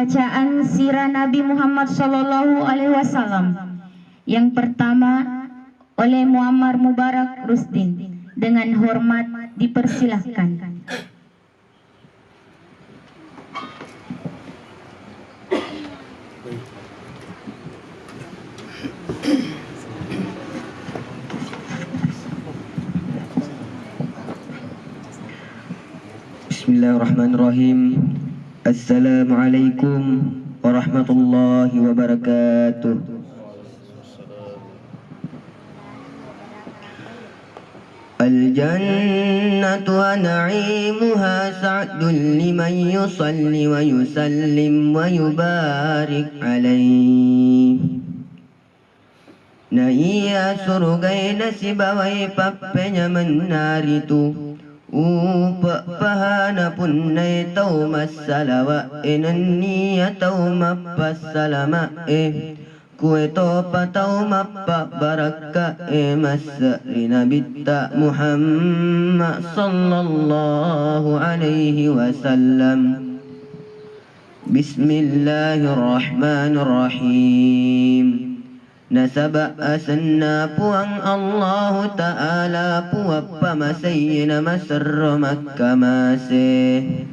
pembacaan sirah Nabi Muhammad SAW. Yang pertama oleh Muammar Mubarak Rusdin. Dengan hormat dipersilahkan. Bismillahirrahmanirrahim. Assalamualaikum warahmatullahi wabarakatuh. Al-jannatu wa na'imuha sa'dun liman yusalli wa yusallim wa yubarik alaih. Na iya surgai nasibawai pappenya menaritu upa pahana punnai tau masalawa enanniya tau mappasalama kue topa tau mappa baraka masri nabitta Muhammad sallallahu alaihi wasallam. Bismillahirrahmanirrahim. Nasaba asanna puang Allah Ta'ala puappa masayina masarra makka masih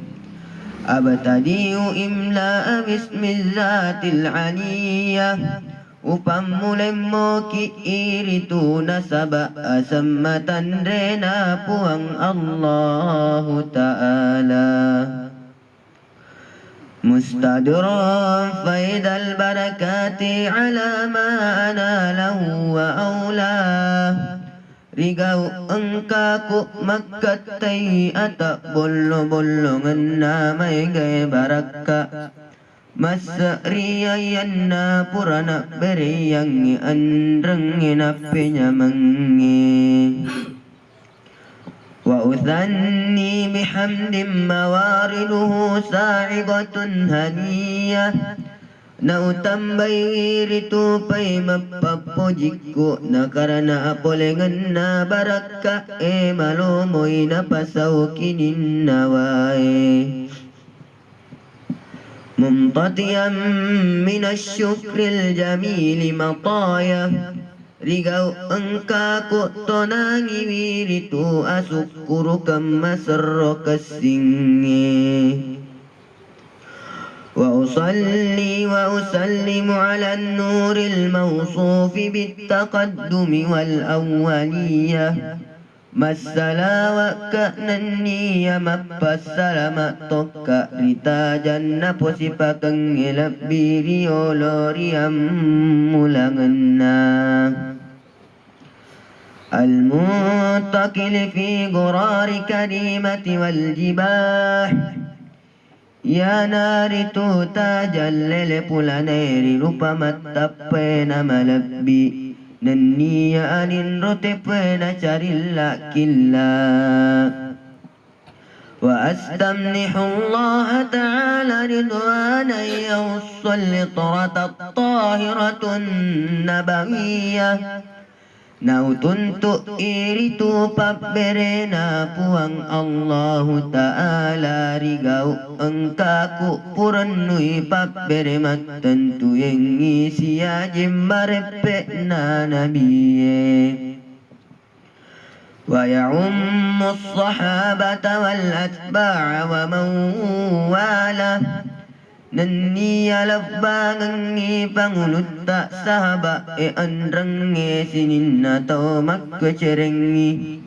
abtadiu imla bismillatil aliyah upamulemo ki iritu nasaba asammatan rena puang Allah Ta'ala mustadran faidal barakati ala ma analau wa aulah. Rigau engkaku makkatai atak bolong-bolongan namai gaya baraka masa riayanna purana beriyangi andrengi napinya mengi wa uthanni bihamdim mawariduhu sa'igatun haniyah. Na utambay rito pa'y mapapujiku na karana apolengan na baraka malumoy na pasaw kininaway. Mumtatiyam minasyukril jamili mataya. Rigaw engkaku tonang iwirito asukuru kamasarro kasingi. وأصلي وأسلم على النور الموصوف بالتقدم والأولية مسلا وكأنني مبسلم توكا رتاجا نبسفكن إلبيري ولوريا ملغنا المنتقل في غرار كريمة والجباح. Ya nari tu tajallele pula nairi rupa mata pena malabbi nanniya anin rote pena carilla killa wa astamnihu Allah ta'ala ridwana yawsal litrata tahiratun nabawiyah. Nau tuntuk iritu pabberena puang Allah Ta'ala rigau engkaku purannui pabbere mattentu yang isi ajim marepekna nabiye wa ya'ummu sahabata wal atba'a wa mawala. Nanni alabbangan pangulut tak sahabat andrang sinin atau makka cerengi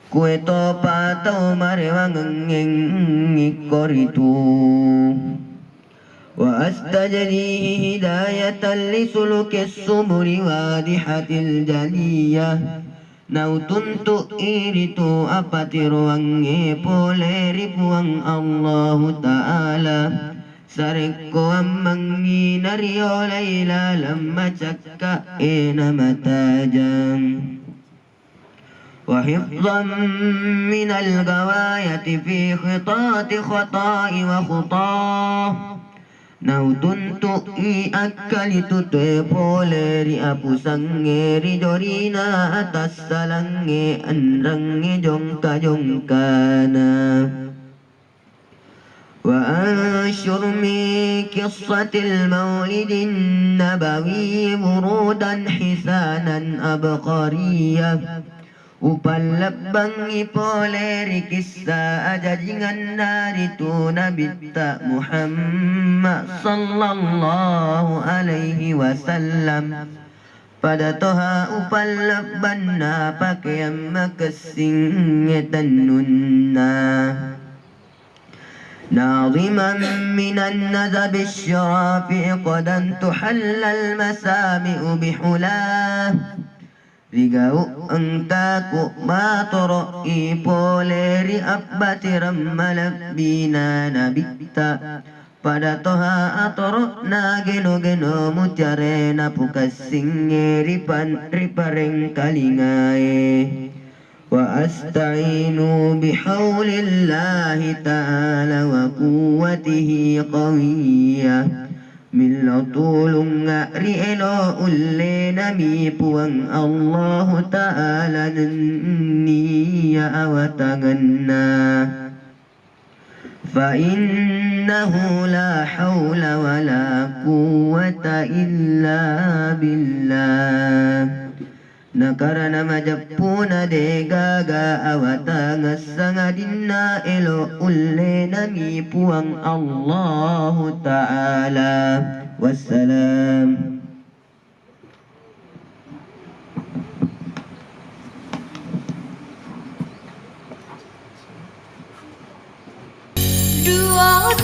kue topa tau marewangan koritu wa astajadi hidayatan li sulukis sumuri wadihatil jaliyah. Nau tuntuk iritu apati ruangi poleri puang Allah Ta'ala sareko amangi nario layla lamma cakka nama tajam wa hifdhan minal gawayati fi khitati khatai wa khutah. Nau tuntuk i akali tutue poleri apu sangeri dorina atas salange andrange jongka jongkana وأنشر من قصة المولد النبوي ورودا حسانا أبقرية Upalabbangi poleri kisah ajajingan dari tu Nabi tak Muhammad sallallahu alaihi wasallam pada toha upalabbanna pakaian makasingatan nunna ناظما من النذب الشرافع قدا تحل المسامع بحلاه Rigau engtaku matoro ipoleri abbati rammalak bina nabita pada toha atoro na geno geno mucare na pukasinge ripareng kalingae wa asta'inu bihaulillahi ta'ala wa quwwatihi qawiyah Mila tulung ngari elo ulle nami puang Allah Ta'ala niya awatanganna Fa innahu la hawla wa la quwwata illa billah Nakarana majapuna de gaga awatanga sangadina elo ulle nami puang Allah Ta'ala Wassalam Dua